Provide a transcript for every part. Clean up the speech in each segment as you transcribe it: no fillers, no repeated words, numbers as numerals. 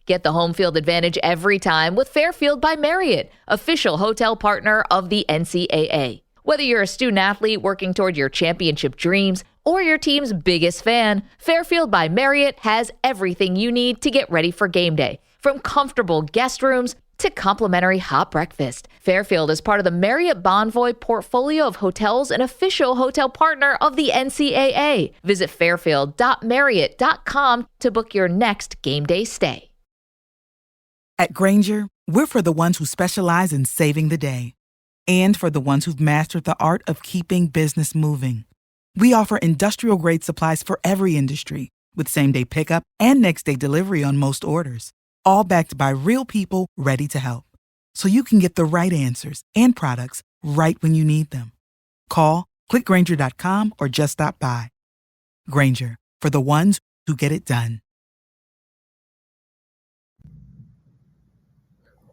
Get the home field advantage every time with Fairfield by Marriott, official hotel partner of the NCAA. Whether you're a student athlete working toward your championship dreams or your team's biggest fan, Fairfield by Marriott has everything you need to get ready for game day. From comfortable guest rooms to complimentary hot breakfast, Fairfield is part of the Marriott Bonvoy portfolio of hotels and official hotel partner of the NCAA. Visit fairfield.marriott.com to book your next game day stay. At Grainger, we're for the ones who specialize in saving the day and for the ones who've mastered the art of keeping business moving. We offer industrial-grade supplies for every industry with same-day pickup and next-day delivery on most orders, all backed by real people ready to help. So you can get the right answers and products right when you need them. Call, clickgrainger.com, or just stop by. Grainger, for the ones who get it done.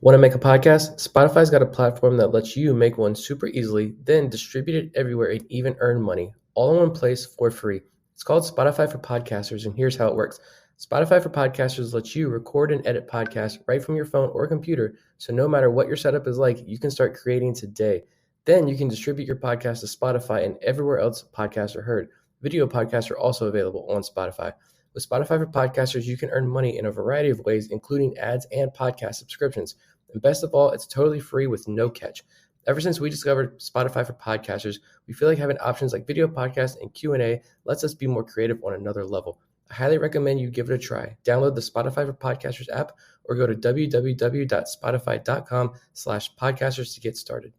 Want to make a podcast? Spotify's got a platform that lets you make one super easily, then distribute it everywhere and even earn money, all in one place for free. It's called Spotify for Podcasters, and here's how it works. Spotify for Podcasters lets you record and edit podcasts right from your phone or computer, so no matter what your setup is like, you can start creating today. Then you can distribute your podcast to Spotify and everywhere else podcasts are heard. Video podcasts are also available on Spotify. With Spotify for Podcasters, you can earn money in a variety of ways, including ads and podcast subscriptions. And best of all, it's totally free with no catch. Ever since we discovered Spotify for Podcasters, we feel like having options like video podcasts and Q&A lets us be more creative on another level. I highly recommend you give it a try. Download the Spotify for Podcasters app or go to www.spotify.com/podcasters to get started.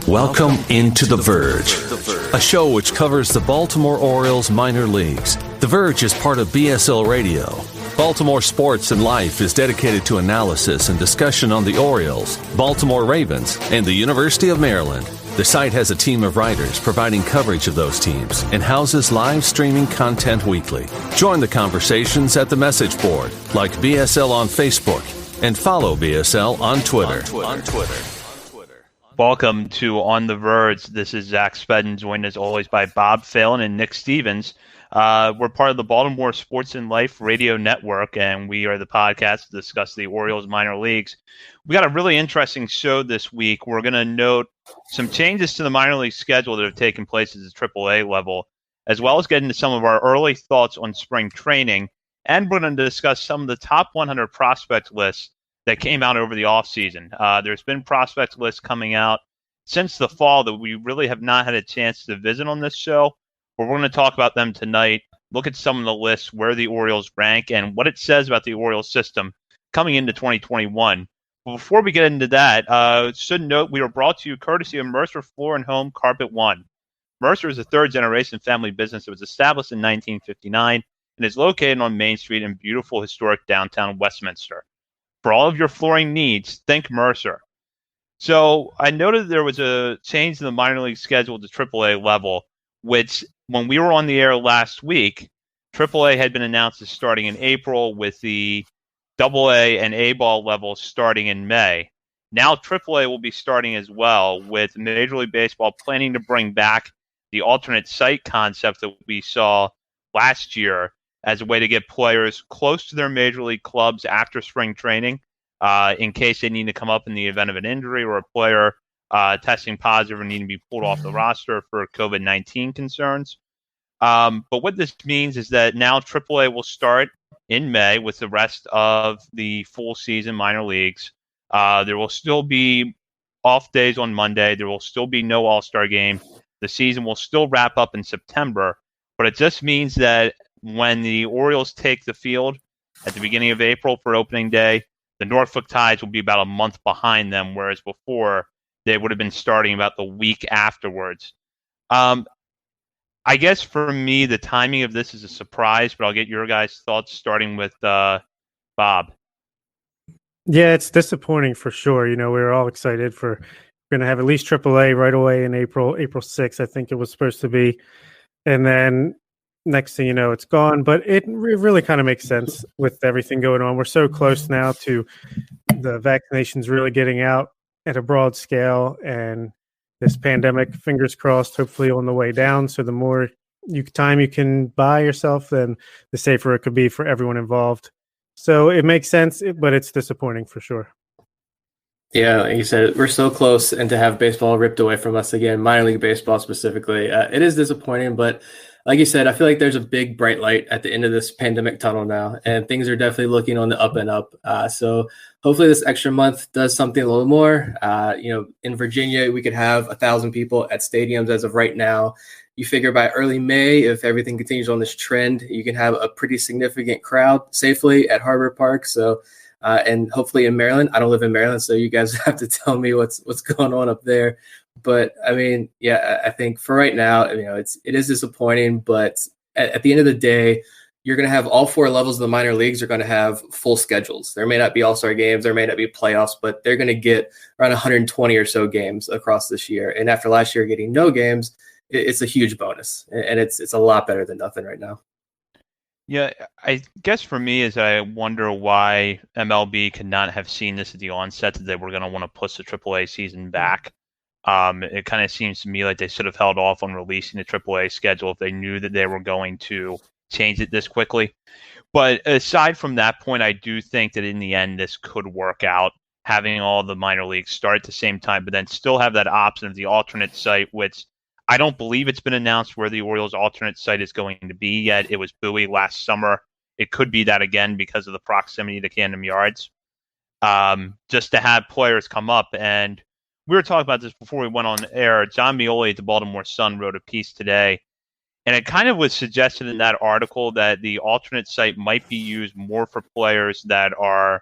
Welcome into The Verge, a show which covers the Baltimore Orioles minor leagues. The Verge is part of BSL Radio. Baltimore Sports and Life is dedicated to analysis and discussion on the Orioles, Baltimore Ravens, and the University of Maryland. The site has a team of writers providing coverage of those teams and houses live streaming content weekly. Join the conversations at the message board, like BSL on Facebook, and follow BSL on Twitter. Welcome to On the Verge. This is Zach Spedden, joined as always by Bob Phelan and Nick Stevens. We're part of the Baltimore Sports and Life Radio Network, and we are the podcast to discuss the Orioles minor leagues. We got a really interesting show this week. We're going to note some changes to the minor league schedule that have taken place at the AAA level, as well as get into some of our early thoughts on spring training. And we're going to discuss some of the top 100 prospect lists that came out over the offseason. There's been prospect lists coming out since the fall that we really have not had a chance to visit on this show. But we're going to talk about them tonight, look at some of the lists, where the Orioles rank, and what it says about the Orioles system coming into 2021. But before we get into that, should note we are brought to you courtesy of Mercer Floor and Home Carpet One. Mercer is a third-generation family business that was established in 1959 and is located on Main Street in beautiful historic downtown Westminster. For all of your flooring needs, think Mercer. So I noted there was a change in the minor league schedule to AAA level, which when we were on the air last week, AAA had been announced as starting in April with the AA and A-ball levels starting in May. Now AAA will be starting as well, with Major League Baseball planning to bring back the alternate site concept that we saw last year as a way to get players close to their major league clubs after spring training in case they need to come up in the event of an injury or a player testing positive and need to be pulled off the roster for COVID-19 concerns. But what this means is that now AAA will start in May with the rest of the full season minor leagues. There will still be off days on Monday. There will still be no All-Star game. The season will still wrap up in September. But it just means that when the Orioles take the field at the beginning of April for opening day, the Norfolk Tides will be about a month behind them, whereas before they would have been starting about the week afterwards. I guess for me, the timing of this is a surprise, but I'll get your guys' thoughts starting with Bob. Yeah, it's disappointing for sure. You know, we were all excited for going to have at least AAA right away in April 6th, I think it was supposed to be. And then next thing you know, it's gone. But it really kind of makes sense with everything going on. We're so close now to the vaccinations really getting out at a broad scale, and this pandemic, fingers crossed, hopefully on the way down. So the more time you can buy yourself, then the safer it could be for everyone involved. So it makes sense, but it's disappointing for sure. Yeah, like you said, we're so close, and to have baseball ripped away from us again, minor league baseball specifically, it is disappointing. But like you said, I feel like there's a big bright light at the end of this pandemic tunnel now, and things are definitely looking on the up and up. So hopefully this extra month does something a little more. In Virginia, we could have 1,000 people at stadiums as of right now. You figure by early May, if everything continues on this trend, you can have a pretty significant crowd safely at Harbor Park. So. And hopefully in Maryland. I don't live in Maryland, so you guys have to tell me what's going on up there. But I mean, yeah, I think for right now, it is disappointing. But at the end of the day, you're going to have all 4 levels of the minor leagues are going to have full schedules. There may not be all-star games, there may not be playoffs, but they're going to get around 120 or so games across this year. And after last year getting no games, it's a huge bonus, and it's a lot better than nothing right now. Yeah, I guess for me is I wonder why MLB could not have seen this at the onset that they were going to want to push the AAA season back. It kind of seems to me like they should have held off on releasing the AAA schedule if they knew that they were going to change it this quickly. But aside from that point, I do think that in the end this could work out, having all the minor leagues start at the same time, but then still have that option of the alternate site, which I don't believe it's been announced where the Orioles' alternate site is going to be yet. It was Bowie last summer. It could be that again because of the proximity to Camden Yards. Just to have players come up. And we were talking about this before we went on air. John Mioli at the Baltimore Sun wrote a piece today. And it kind of was suggested in that article that the alternate site might be used more for players that are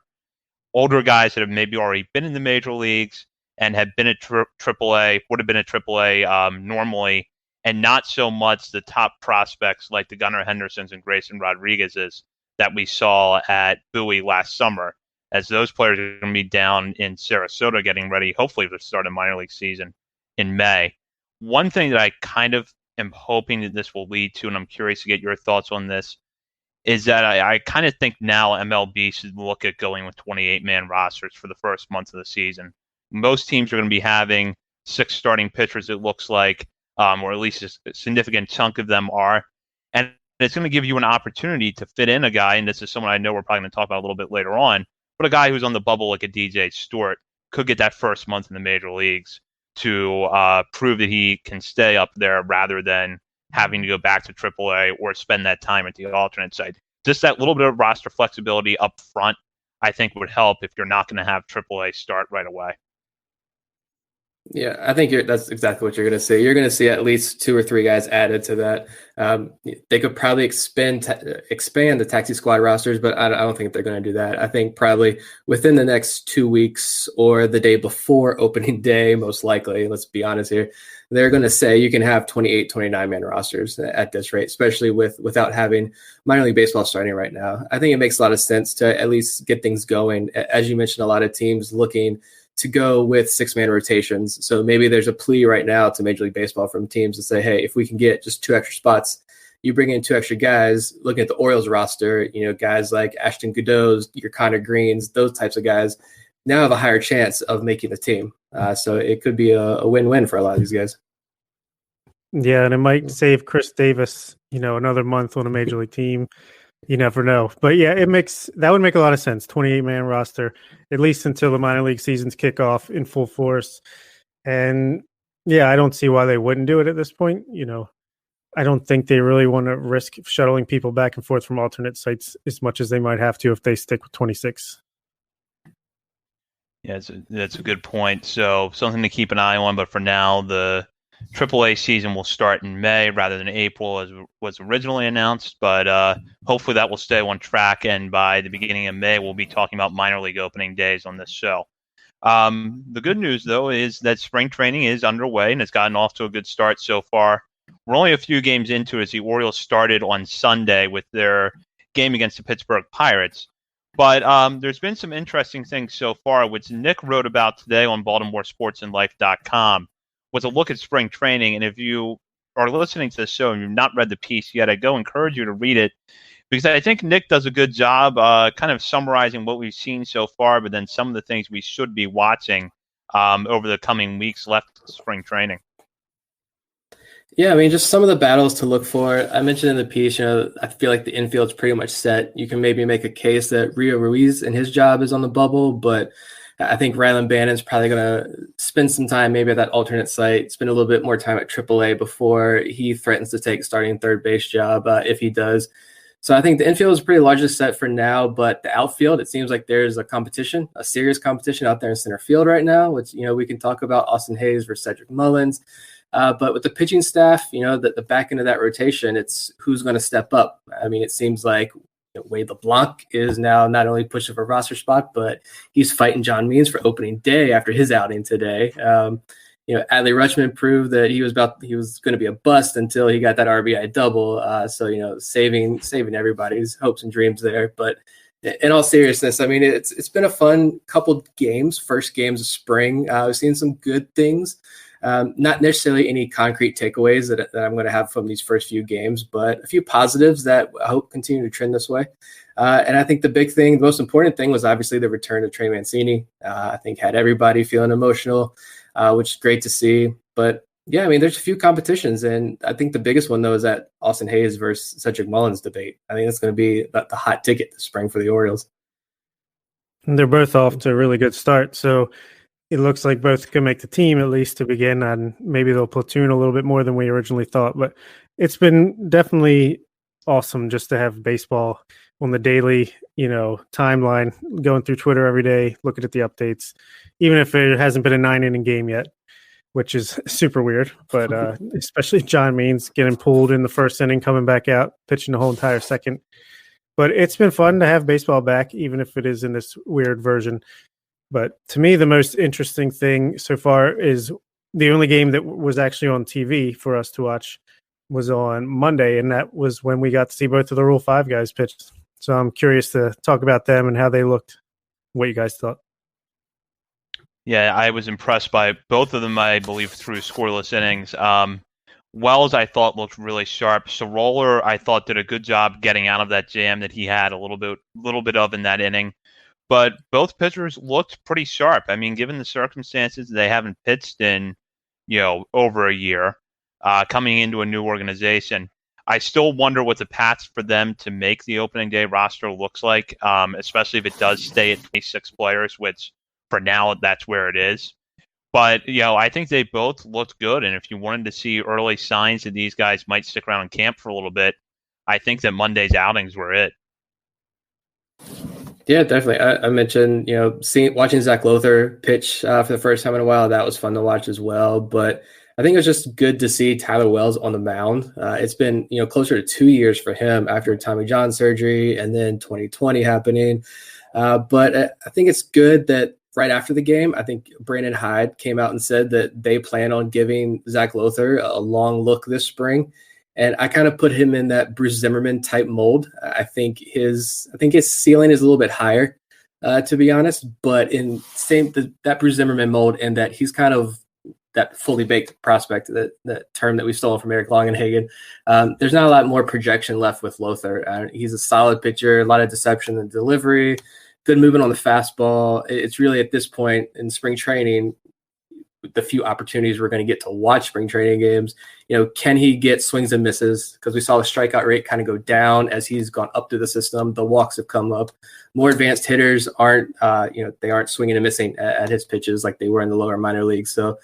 older guys that have maybe already been in the major leagues and had been at AAA, would have been at AAA normally, and not so much the top prospects like the Gunnar Hendersons and Grayson Rodriguez's that we saw at Bowie last summer, as those players are going to be down in Sarasota getting ready, hopefully, to start a minor league season in May. One thing that I kind of am hoping that this will lead to, and I'm curious to get your thoughts on this, is that I kind of think now MLB should look at going with 28-man rosters for the first month of the season. Most teams are going to be having 6 starting pitchers, it looks like, or at least a significant chunk of them are. And it's going to give you an opportunity to fit in a guy, and this is someone I know we're probably going to talk about a little bit later on, but a guy who's on the bubble like a DJ Stewart could get that first month in the major leagues to prove that he can stay up there rather than having to go back to AAA or spend that time at the alternate site. Just that little bit of roster flexibility up front, I think, would help if you're not going to have AAA start right away. Yeah, I think that's exactly what you're going to see. You're going to see at least 2 or 3 guys added to that. They could probably expand the taxi squad rosters, but I don't think they're going to do that. I think probably within the next 2 weeks or the day before opening day, most likely, let's be honest here, they're going to say you can have 28, 29-man rosters at this rate, especially without having minor league baseball starting right now. I think it makes a lot of sense to at least get things going. As you mentioned, a lot of teams looking to go with 6-man rotations. So maybe there's a plea right now to Major League Baseball from teams to say, hey, if we can get just 2 extra spots, you bring in 2 extra guys. Looking at the Orioles roster, guys like Ashton Goudeau's, your Connor Greens, those types of guys now have a higher chance of making the team. So it could be a win-win for a lot of these guys. Yeah, and it might save Chris Davis, another month on a major league team. You never know. But yeah, that would make a lot of sense. 28-man roster, at least until the minor league seasons kick off in full force. And yeah, I don't see why they wouldn't do it at this point. I don't think they really want to risk shuttling people back and forth from alternate sites as much as they might have to if they stick with 26. Yeah, that's a good point. So something to keep an eye on. But for now, the AAA season will start in May rather than April as was originally announced, but hopefully that will stay on track, and by the beginning of May we'll be talking about minor league opening days on this show. The good news, though, is that spring training is underway and it's gotten off to a good start so far. We're only a few games into it as the Orioles started on Sunday with their game against the Pittsburgh Pirates. But there's been some interesting things so far, which Nick wrote about today on BaltimoreSportsAndLife.com. Was a look at spring training. And if you are listening to the show and you've not read the piece yet, I go encourage you to read it, because I think Nick does a good job kind of summarizing what we've seen so far, but then some of the things we should be watching over the coming weeks left of spring training. Yeah, I mean, just some of the battles to look for. I mentioned in the piece, I feel like the infield's pretty much set. You can maybe make a case that Rio Ruiz and his job is on the bubble, but I think Rylan Bannon's probably going to spend some time maybe at that alternate site, spend a little bit more time at AAA before he threatens to take starting third base job if he does. So I think the infield is pretty largely set for now, but the outfield, it seems like there's a competition, a serious competition out there in center field right now, which, we can talk about Austin Hayes versus Cedric Mullins. But with the pitching staff, the back end of that rotation, it's who's going to step up. I mean, it seems like Wade LeBlanc is now not only pushing for roster spot, but he's fighting John Means for opening day after his outing today. Adley Rutschman proved that he was going to be a bust until he got that RBI double. So saving everybody's hopes and dreams there. But in all seriousness, I mean, it's been a fun couple games, first games of spring. We've seen some good things. Not necessarily any concrete takeaways that I'm going to have from these first few games, but a few positives that I hope continue to trend this way. And I think the most important thing was obviously the return of Trey Mancini. I think had everybody feeling emotional, which is great to see. But yeah, I mean, there's a few competitions, and I think the biggest one, though, is that Austin Hayes versus Cedric Mullins debate. I think that's going to be the hot ticket this spring for the Orioles. And they're both off to a really good start, so it looks like both can make the team at least to begin, and maybe they'll platoon a little bit more than we originally thought. But it's been definitely awesome just to have baseball on the daily, timeline, going through Twitter every day, looking at the updates, even if it hasn't been a 9-inning game yet, which is super weird. But especially John Means getting pulled in the first inning, coming back out, pitching the whole entire second. But it's been fun to have baseball back, even if it is in this weird version. But to me, the most interesting thing so far is the only game that was actually on TV for us to watch was on Monday, and that was when we got to see both of the Rule 5 guys pitch. So I'm curious to talk about them and how they looked, what you guys thought. Yeah, I was impressed by both of them, I believe, through scoreless innings. Wells, I thought, looked really sharp. Soroller, I thought, did a good job getting out of that jam that he had a little bit of in that inning. But both pitchers looked pretty sharp. I mean, given the circumstances, they haven't pitched in, over a year, coming into a new organization. I still wonder what the path for them to make the opening day roster looks like, especially if it does stay at 26 players, which for now, that's where it is. But, I think they both looked good. And if you wanted to see early signs that these guys might stick around in camp for a little bit, I think that Monday's outings were it. Yeah, definitely. I mentioned, watching Zach Lothar pitch for the first time in a while. That was fun to watch as well. But I think it was just good to see Tyler Wells on the mound. It's been, closer to 2 years for him after Tommy John surgery and then 2020 happening. But I think it's good that right after the game, I think Brandon Hyde came out and said that they plan on giving Zach Lothar a long look this spring. And I kind of put him in that Bruce Zimmerman type mold. I think his ceiling is a little bit higher, to be honest. But in that Bruce Zimmerman mold, and that he's kind of that fully baked prospect, that term that we stole from Eric Longenhagen. There's not a lot more projection left with Lothar. He's a solid pitcher, a lot of deception in delivery, good movement on the fastball. It's really at this point in spring training, the few opportunities we're going to get to watch spring training games, can he get swings and misses? Because we saw the strikeout rate kind of go down as he's gone up through the system. The walks have come up. More advanced hitters aren't swinging and missing at his pitches like they were in the lower minor leagues. So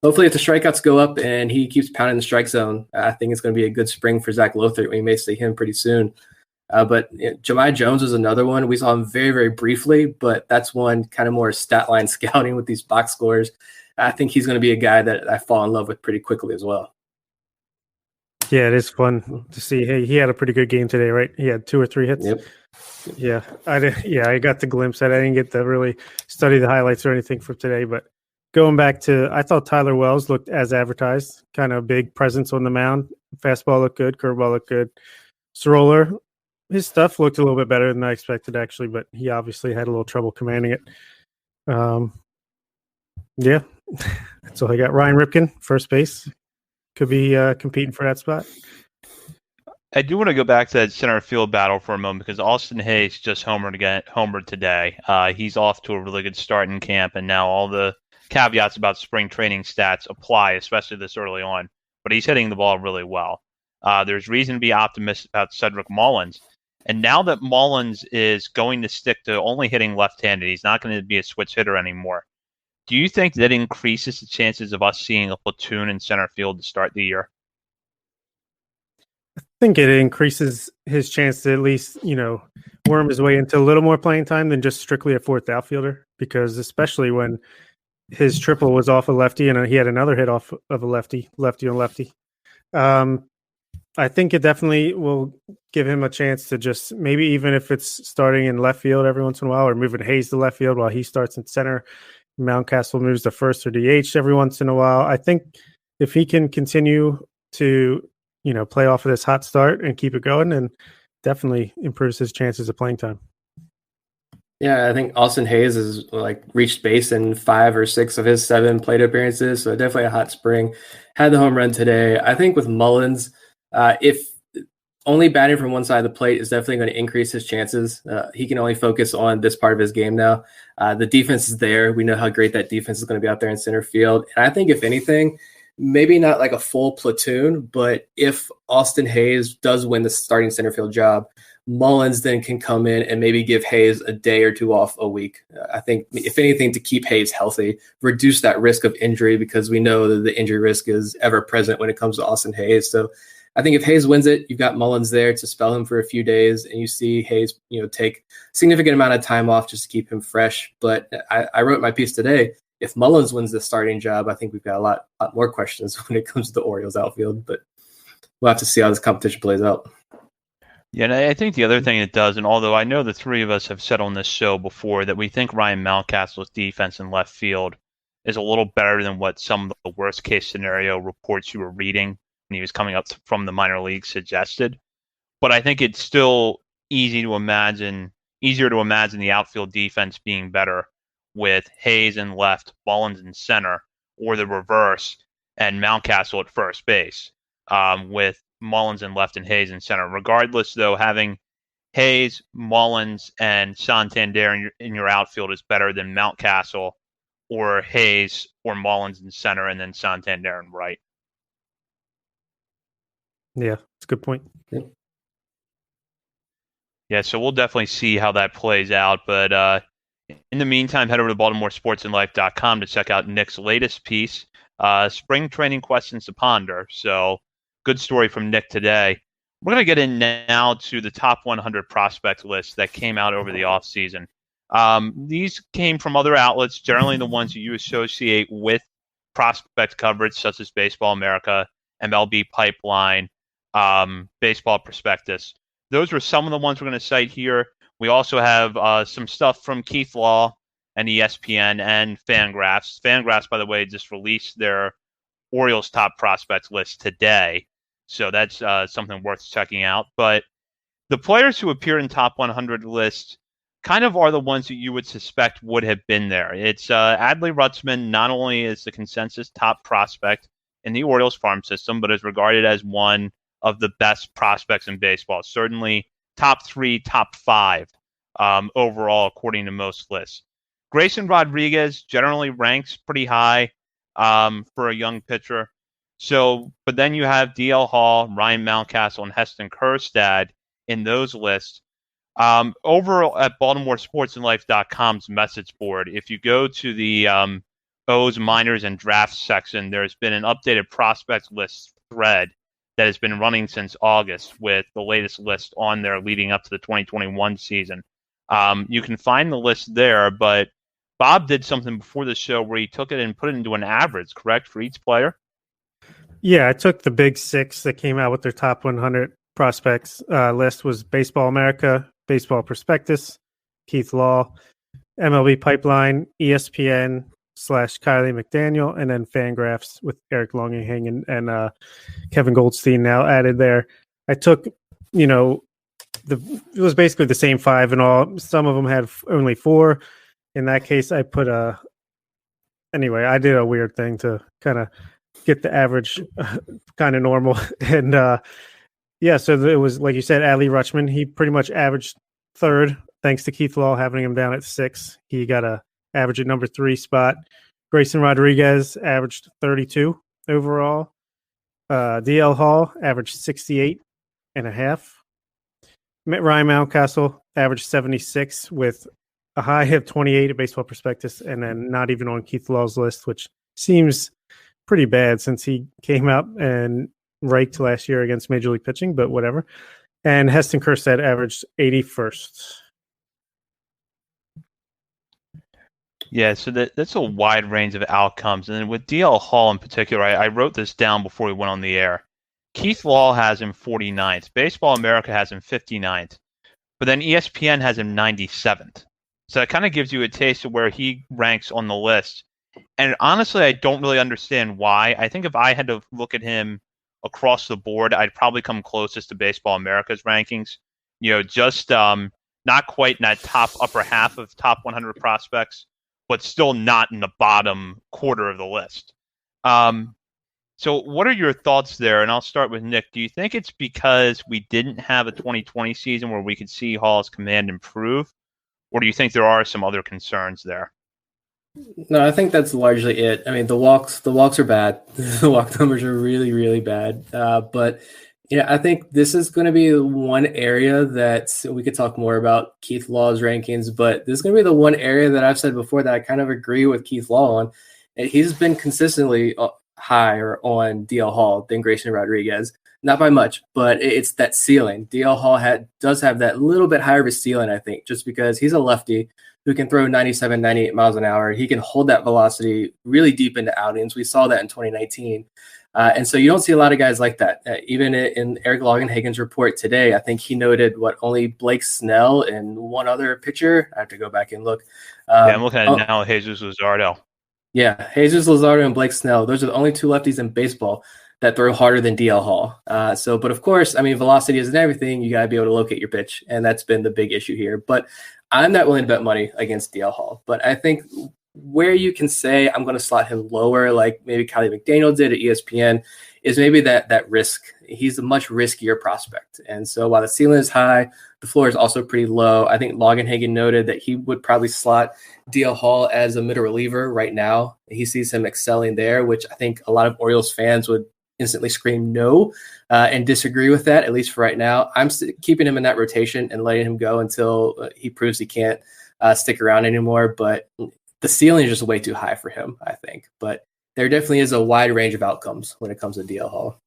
hopefully if the strikeouts go up and he keeps pounding the strike zone, I think it's going to be a good spring for Zach Lothar. We may see him pretty soon. But Jahmai Jones is another one. We saw him very, very briefly, but that's one kind of more stat line scouting with these box scores. I think he's going to be a guy that I fall in love with pretty quickly as well. Yeah, it is fun to see. Hey, he had a pretty good game today, right? He had 2 or 3 hits. Yep. Yeah, I got the glimpse. I didn't get to really study the highlights or anything from today, but going back to, I thought Tyler Wells looked as advertised, kind of a big presence on the mound. Fastball looked good, curveball looked good. Soroller, his stuff looked a little bit better than I expected, actually, but he obviously had a little trouble commanding it. Yeah, that's all I got. Ryan Ripken, first base, could be competing for that spot. I do want to go back to that center field battle for a moment because Austin Hayes just homered today. He's off to a really good start in camp, and now all the caveats about spring training stats apply, especially this early on. but he's hitting the ball really well. There's reason to be optimistic about Cedric Mullins. And now that Mullins is going to stick to only hitting left-handed, he's not going to be a switch hitter anymore. Do you think that increases the chances of us seeing a platoon in center field to start the year? I think it increases his chance to at least, worm his way into a little more playing time than just strictly a fourth outfielder, because especially when his triple was off a lefty and he had another hit off of a lefty on lefty. I think it definitely will give him a chance to just maybe, even if it's starting in left field every once in a while, or moving Hayes to left field while he starts in center, Mountcastle moves to first or DH every once in a while. I think if he can continue to, play off of this hot start and keep it going, and definitely improves his chances of playing time. Yeah, I think Austin Hayes has reached base in 5 or 6 of his 7 plate appearances. So definitely a hot spring. Had the home run today. I think with Mullins, if only batting from one side of the plate is definitely going to increase his chances. He can only focus on this part of his game now. The defense is there. We know how great that defense is going to be out there in center field. And I think if anything, maybe not like a full platoon, but if Austin Hayes does win the starting center field job, Mullins then can come in and maybe give Hayes a day or 2 off a week. I think, if anything, to keep Hayes healthy, reduce that risk of injury, because we know that the injury risk is ever present when it comes to Austin Hayes. So I think if Hayes wins it, you've got Mullins there to spell him for a few days, and you see Hayes, take significant amount of time off just to keep him fresh. But I wrote my piece today. If Mullins wins the starting job, I think we've got a lot more questions when it comes to the Orioles outfield. But we'll have to see how this competition plays out. Yeah, and I think the other thing it does, and although I know the three of us have said on this show before that we think Ryan Mountcastle's defense in left field is a little better than what some of the worst case scenario reports you were reading when he was coming up from the minor leagues suggested. But I think it's still easier to imagine the outfield defense being better with Hayes in left, Mullins in center, or the reverse, and Mountcastle at first base, with Mullins in left and Hayes in center. Regardless, though, having Hayes, Mullins, and Santander in your outfield is better than Mountcastle or Hayes or Mullins in center and then Santander in right. Yeah, that's a good point. Yeah, so we'll definitely see how that plays out. But in the meantime, head over to BaltimoreSportsAndLife.com to check out Nick's latest piece, Spring Training Questions to Ponder. So good story from Nick today. We're going to get in now to the top 100 prospect list that came out over the offseason. These came from other outlets, generally the ones that you associate with prospect coverage, such as Baseball America, MLB Pipeline, Baseball Prospectus. Those were some of the ones we're going to cite here. We also have some stuff from Keith Law and ESPN and Fangraphs. Fangraphs, by the way, just released their Orioles top prospects list today. So that's something worth checking out. But the players who appear in top 100 lists kind of are the ones that you would suspect would have been there. It's Adley Rutschman not only is the consensus top prospect in the Orioles farm system, but is regarded as one of the best prospects in baseball. Certainly top 3, top 5 overall, according to most lists. Grayson Rodriguez generally ranks pretty high for a young pitcher. So, but then you have DL Hall, Ryan Mountcastle, and Heston Kjerstad in those lists. Over at BaltimoreSportsAndLife.com's message board, if you go to the O's, minors, and drafts section, there's been an updated prospect list thread that has been running since August with the latest list on there leading up to the 2021 season. You can find the list there, but Bob did something before the show where he took it and put it into an average, correct, for each player? Yeah, I took the big 6 that came out with their top 100 prospects list. Was Baseball America, Baseball Prospectus, Keith Law, MLB Pipeline, ESPN / Kylie McDaniel, and then Fangraphs with Eric Longenhang and Kevin Goldstein now added there. I took, it was basically the same 5 and all. Some of them had only 4. In that case, I put anyway, I did a weird thing to kind of get the average kind of normal. And so it was, like you said, Adley Rutschman. He pretty much averaged 3rd, thanks to Keith Law having him down at 6. He got a average at number 3 spot. Grayson Rodriguez averaged 32 overall. DL Hall averaged 68 and a half. Ryan Mountcastle averaged 76 with a high of 28 at Baseball Prospectus, and then not even on Keith Law's list, which seems pretty bad since he came out and raked last year against Major League Pitching, but whatever. And Heston Kjerstad averaged 81st. Yeah, so that's a wide range of outcomes. And with DL Hall in particular, I wrote this down before we went on the air. Keith Law has him 49th. Baseball America has him 59th. But then ESPN has him 97th. So that kind of gives you a taste of where he ranks on the list. And honestly, I don't really understand why. I think if I had to look at him across the board, I'd probably come closest to Baseball America's rankings. Just not quite in that top upper half of top 100 prospects, but still not in the bottom quarter of the list. So what are your thoughts there? And I'll start with Nick. Do you think it's because we didn't have a 2020 season where we could see Hall's command improve? Or do you think there are some other concerns there? No, I think that's largely it. I mean, the walks are bad. The walk numbers are really, really bad. But I think this is going to be one area that we could talk more about Keith Law's rankings, but this is going to be the one area that I've said before that I kind of agree with Keith Law on. He's been consistently higher on DL Hall than Grayson Rodriguez. Not by much, but it's that ceiling. DL Hall does have that little bit higher of a ceiling, I think, just because he's a lefty who can throw 97, 98 miles an hour. He can hold that velocity really deep into outings. We saw that in 2019. And so you don't see a lot of guys like that. Even in Eric Longenhagen's report today, I think he noted only Blake Snell and one other pitcher. I have to go back and look. I'm looking at it now, Jesus Luzardo. Yeah, Jesus Luzardo and Blake Snell. Those are the only two lefties in baseball that throw harder than DL Hall. But of course, I mean, velocity isn't everything. You got to be able to locate your pitch, and that's been the big issue here. But I'm not willing to bet money against DL Hall. But I think where you can say I'm going to slot him lower, like maybe Kylie McDaniel did at ESPN, is maybe that risk. He's a much riskier prospect. And so while the ceiling is high, the floor is also pretty low. I think Longenhagen noted that he would probably slot DL Hall as a middle reliever right now. He sees him excelling there, which I think a lot of Orioles fans would instantly scream no and disagree with that, at least for right now. I'm keeping him in that rotation and letting him go until he proves he can't stick around anymore. But the ceiling is just way too high for him, I think. But there definitely is a wide range of outcomes when it comes to DL Hall.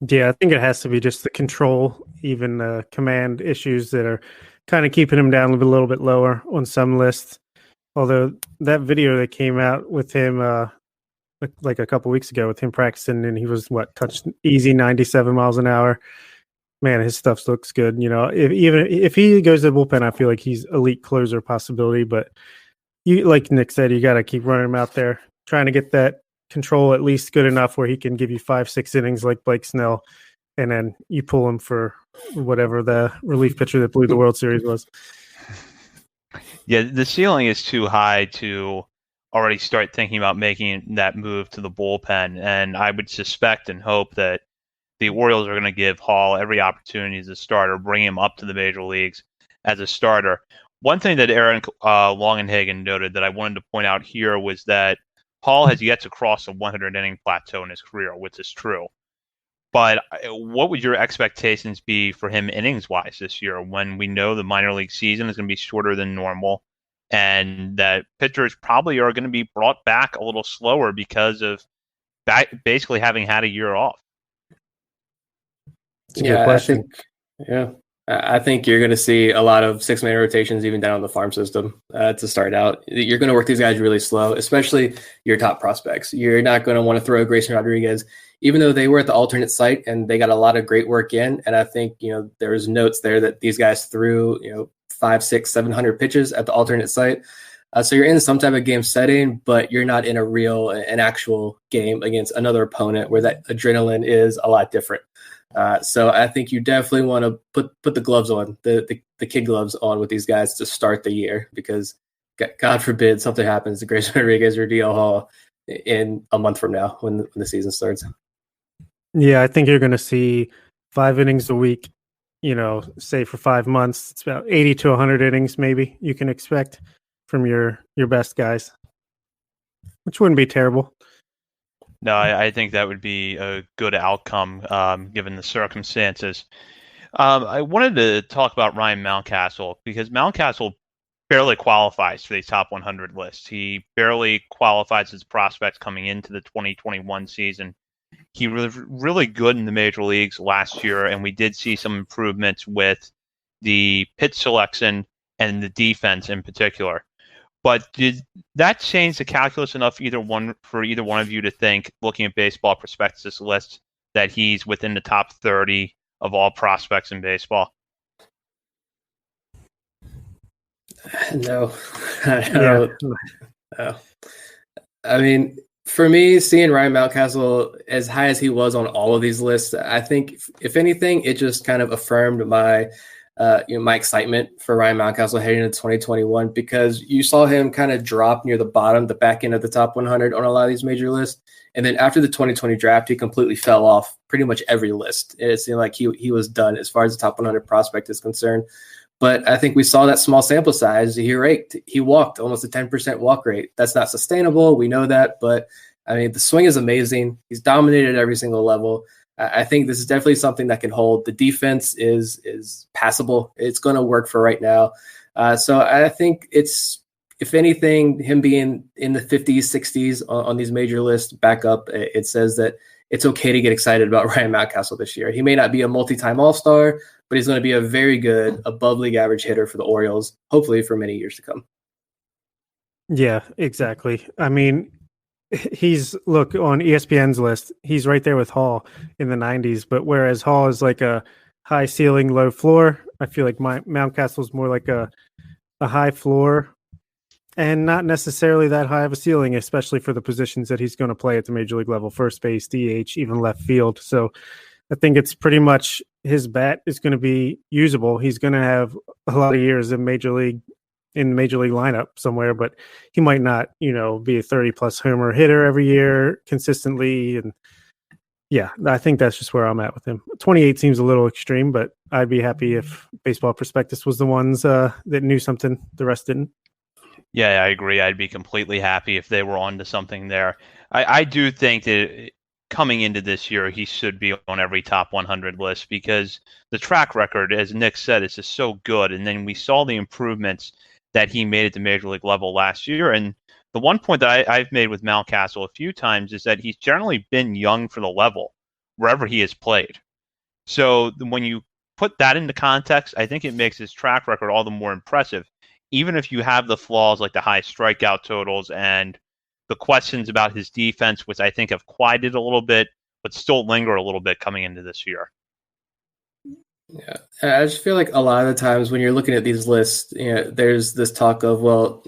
Yeah, I think it has to be just the control, even the command issues that are kind of keeping him down a little bit lower on some lists. Although that video that came out with him like a couple weeks ago with him practicing, and he was touched easy 97 miles an hour. Man, his stuff looks good. If he goes to the bullpen, I feel like he's elite closer possibility. But you, like Nick said, you got to keep running him out there, trying to get that control at least good enough where he can give you 5-6 innings like Blake Snell, and then you pull him for whatever the relief pitcher that blew the World Series was. Yeah, the ceiling is too high to already start thinking about making that move to the bullpen. And I would suspect and hope that the Orioles are going to give Hall every opportunity as a starter, bring him up to the major leagues as a starter. One thing that Aaron Longenhagen noted that I wanted to point out here was that Hall has yet to cross the 100-inning plateau in his career, which is true. But what would your expectations be for him innings-wise this year when we know the minor league season is going to be shorter than normal and that pitchers probably are going to be brought back a little slower because of basically having had a year off? Yeah, I think you're going to see a lot of 6-man rotations even down in the farm system to start out. You're going to work these guys really slow, especially your top prospects. You're not going to want to throw Grayson Rodriguez, even though they were at the alternate site and they got a lot of great work in. And I think, there's notes there that these guys threw, 500, 600, 700 pitches at the alternate site. So you're in some type of game setting, but you're not in an actual game against another opponent where that adrenaline is a lot different. So I think you definitely want to put the gloves on, the kid gloves on with these guys to start the year, because God forbid something happens to Grayson Rodriguez or DL Hall in a month from now when the season starts. Yeah, I think you're going to see 5 innings a week, say for 5 months. It's about 80 to 100 innings maybe you can expect from your best guys, which wouldn't be terrible. No, I think that would be a good outcome given the circumstances. I wanted to talk about Ryan Mountcastle because Mountcastle barely qualifies for the top 100 list. He barely qualifies as a prospect coming into the 2021 season. He was really good in the major leagues last year, and we did see some improvements with the pitch selection and the defense in particular. But did that change the calculus enough for either one of you to think, looking at Baseball Prospectus list, that he's within the top 30 of all prospects in baseball? No. No. I mean, for me, seeing Ryan Mountcastle as high as he was on all of these lists, I think if anything, it just kind of affirmed my my excitement for Ryan Mountcastle heading into 2021, because you saw him kind of drop near the bottom, the back end of the top 100 on a lot of these major lists. And then after the 2020 draft, he completely fell off pretty much every list. It seemed like he was done as far as the top 100 prospect is concerned. But I think we saw that small sample size. He raked. He walked almost a 10% walk rate. That's not sustainable. We know that. But, I mean, the swing is amazing. He's dominated every single level. I think this is definitely something that can hold. The defense is passable. It's going to work for right now. So I think it's, if anything, him being in the 50s, 60s on these major lists back up, it says that it's okay to get excited about Ryan Mountcastle this year. He may not be a multi-time All-Star, but he's going to be a very good, above league average hitter for the Orioles, hopefully for many years to come. Yeah, exactly. I mean, look, on ESPN's list, he's right there with Hall in the 90s, but whereas Hall is like a high ceiling, low floor, I feel like Mountcastle's more like a high floor and not necessarily that high of a ceiling, especially for the positions that he's going to play at the major league level: first base, DH, even left field. So I think it's pretty much his bat is going to be usable. He's going to have a lot of years in the major league lineup somewhere, but he might not, be a 30-plus homer hitter every year consistently. And yeah, I think that's just where I'm at with him. 28 seems a little extreme, but I'd be happy if Baseball Prospectus was the ones that knew something the rest didn't. Yeah, I agree. I'd be completely happy if they were onto something there. I do think that coming into this year, he should be on every top 100 list because the track record, as Nick said, is just so good. And then we saw the improvements that he made at the major league level last year. And the one point that I've made with Mountcastle a few times is that he's generally been young for the level wherever he has played. So when you put that into context, I think it makes his track record all the more impressive, even if you have the flaws like the high strikeout totals and the questions about his defense, which I think have quieted a little bit, but still linger a little bit coming into this year. Yeah, I just feel like a lot of the times when you're looking at these lists, there's this talk of, well,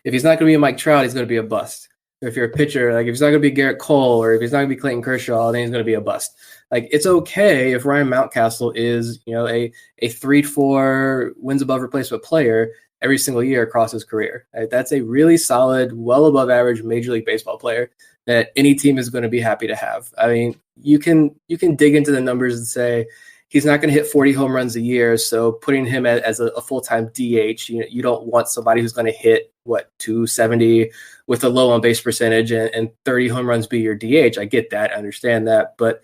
if he's not going to be a Mike Trout, he's going to be a bust. Or if you're a pitcher, like if he's not going to be Garrett Cole, or if he's not going to be Clayton Kershaw, then he's going to be a bust. Like, it's okay if Ryan Mountcastle is, a 3-4 wins above replacement player every single year across his career. Right? That's a really solid, well above average Major League Baseball player that any team is going to be happy to have. I mean, you can dig into the numbers and say he's not going to hit 40 home runs a year, so putting him as a full-time DH, you don't want somebody who's going to hit, 270 with a low on-base percentage and 30 home runs be your DH. I get that. I understand that. But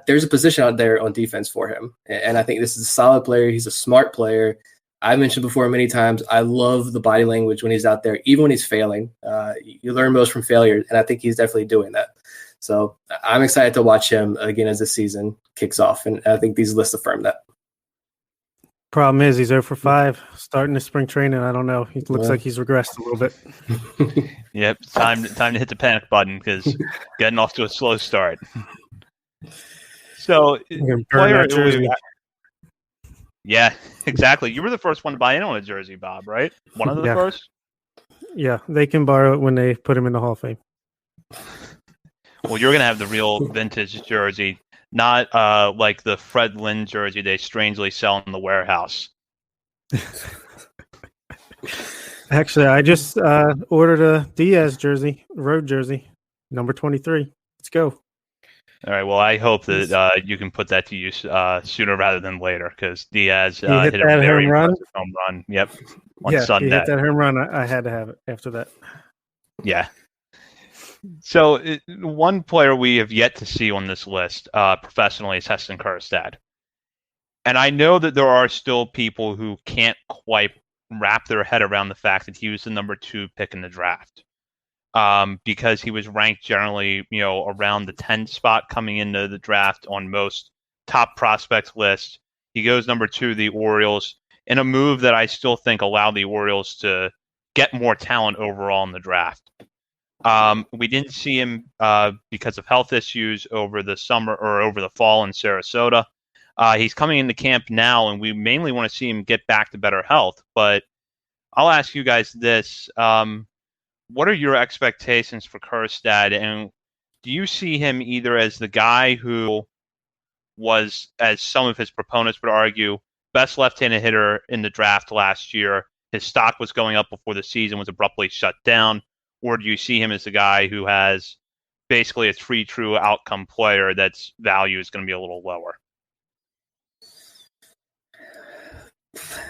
there's a position out there on defense for him. And I think this is a solid player. He's a smart player. I mentioned before many times, I love the body language when he's out there, even when he's failing. You learn most from failure, and I think he's definitely doing that. So I'm excited to watch him again as the season kicks off, and I think these lists affirm that. Problem is, he's 0 for 5 starting the spring training. I don't know. He looks like he's regressed a little bit. Yep, time to hit the panic button because getting off to a slow start. So, player jersey. Yeah, exactly. You were the first one to buy in on a jersey, Bob, right? One of the first? Yeah, they can borrow it when they put him in the Hall of Fame. Well, you're going to have the real vintage jersey, not like the Fred Lynn jersey they strangely sell in the warehouse. Actually, I just ordered a Diaz jersey, road jersey, number 23. Let's go. All right. Well, I hope that you can put that to use sooner rather than later because Diaz hit a very impressive home run. Yep. On Sunday. He hit that home run. I had to have it after that. Yeah. So one player we have yet to see on this list professionally is Heston Kjerstad. And I know that there are still people who can't quite wrap their head around the fact that he was the number 2 pick in the draft. Because he was ranked generally, around the 10 spot coming into the draft on most top prospects lists. He goes number 2 to the Orioles in a move that I still think allowed the Orioles to get more talent overall in the draft. We didn't see him because of health issues over the summer or over the fall in Sarasota. He's coming into camp now, and we mainly want to see him get back to better health. But I'll ask you guys this. What are your expectations for Kjerstad, and do you see him either as the guy who was, as some of his proponents would argue, best left-handed hitter in the draft last year? His stock was going up before the season was abruptly shut down. Or do you see him as the guy who has basically a true outcome player that's value is going to be a little lower?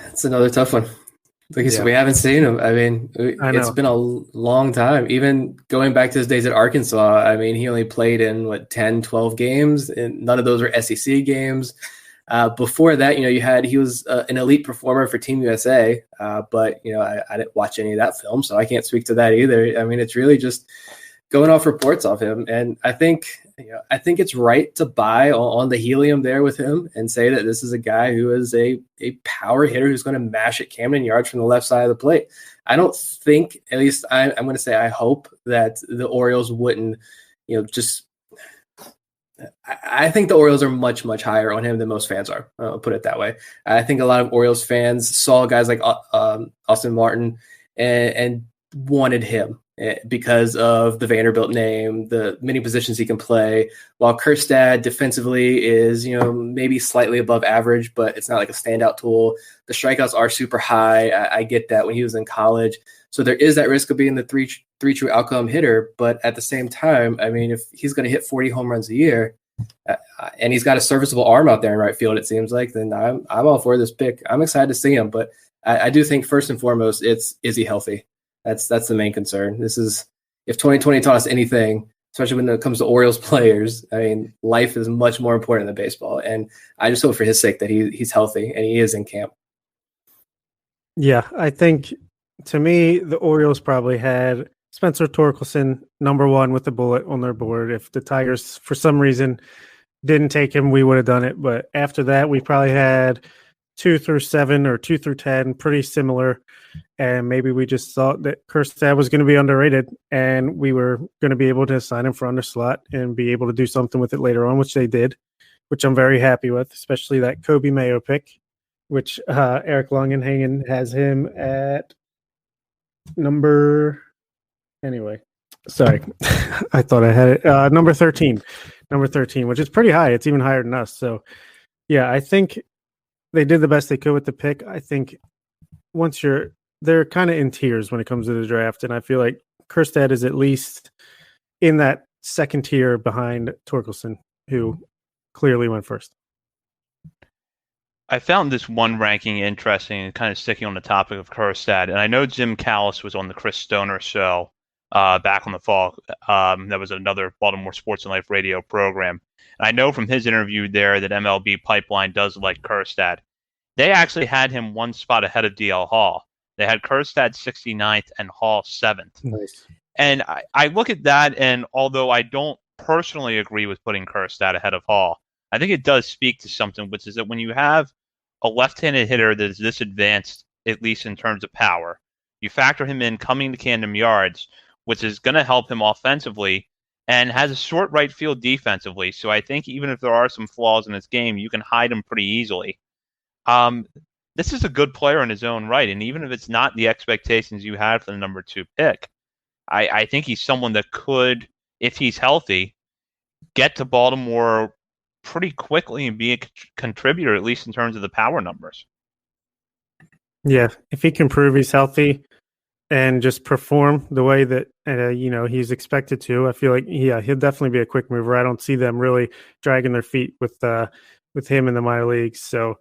It's another tough one. Like you said, we haven't seen him. I mean, it's been a long time. Even going back to his days at Arkansas, I mean, he only played in, 10, 12 games, and none of those were SEC games. Before that, he was an elite performer for Team USA, but, I didn't watch any of that film, so I can't speak to that either. I mean, it's really just going off reports of him. And I think it's right to buy on the helium there with him and say that this is a guy who is a power hitter who's going to mash at Camden Yards from the left side of the plate. I don't think, at least I'm going to say, I hope that the Orioles wouldn't, I think the Orioles are much, much higher on him than most fans are. I'll put it that way. I think a lot of Orioles fans saw guys like Austin Martin and wanted him because of the Vanderbilt name, the many positions he can play. While Kjerstad defensively is, maybe slightly above average, but it's not like a standout tool. The strikeouts are super high. I get that when he was in college. So there is that risk of being the three true outcome hitter. But at the same time, I mean, if he's going to hit 40 home runs a year and he's got a serviceable arm out there in right field, it seems like, then I'm all for this pick. I'm excited to see him. But I do think first and foremost, is he healthy? That's the main concern. This is, if 2020 taught us anything, especially when it comes to Orioles players, I mean, life is much more important than baseball. And I just hope for his sake that he's healthy and he is in camp. Yeah, I think, to me, the Orioles probably had Spencer Torkelson number 1 with the bullet on their board. If the Tigers, for some reason, didn't take him, we would have done it. But after that, we probably had 2 through 7 or 2 through 10, pretty similar. And maybe we just thought that Kjerstad was going to be underrated and we were going to be able to sign him for underslot and be able to do something with it later on, which they did, which I'm very happy with, especially that Kobe Mayo pick, which Eric Longenhagen has him at number. Anyway, sorry. I thought I had it. Number 13, which is pretty high. It's even higher than us. So, yeah, I think they did the best they could with the pick. I think once they're kind of in tiers when it comes to the draft. And I feel like Kjerstad is at least in that second tier behind Torkelson, who clearly went first. I found this one ranking interesting and kind of sticking on the topic of Kjerstad. And I know Jim Callis was on the Chris Stoner show back in the fall. That was another Baltimore Sports and Life radio program. And I know from his interview there that MLB Pipeline does like Kjerstad. They actually had him 1 spot ahead of DL Hall. They had Kjerstad 69th and Hall 7th. Nice. And I look at that, and although I don't personally agree with putting Kjerstad ahead of Hall, I think it does speak to something, which is that when you have a left-handed hitter that is this advanced, at least in terms of power, you factor him in coming to Camden Yards, which is going to help him offensively, and has a short right field defensively. So I think even if there are some flaws in his game, you can hide him pretty easily. This is a good player in his own right, and even if it's not the expectations you had for the number 2 pick, I think he's someone that could, if he's healthy, get to Baltimore pretty quickly and be a contributor, at least in terms of the power numbers. Yeah, if he can prove he's healthy and just perform the way that he's expected to, I feel like he'll definitely be a quick mover. I don't see them really dragging their feet with him in the minor leagues. So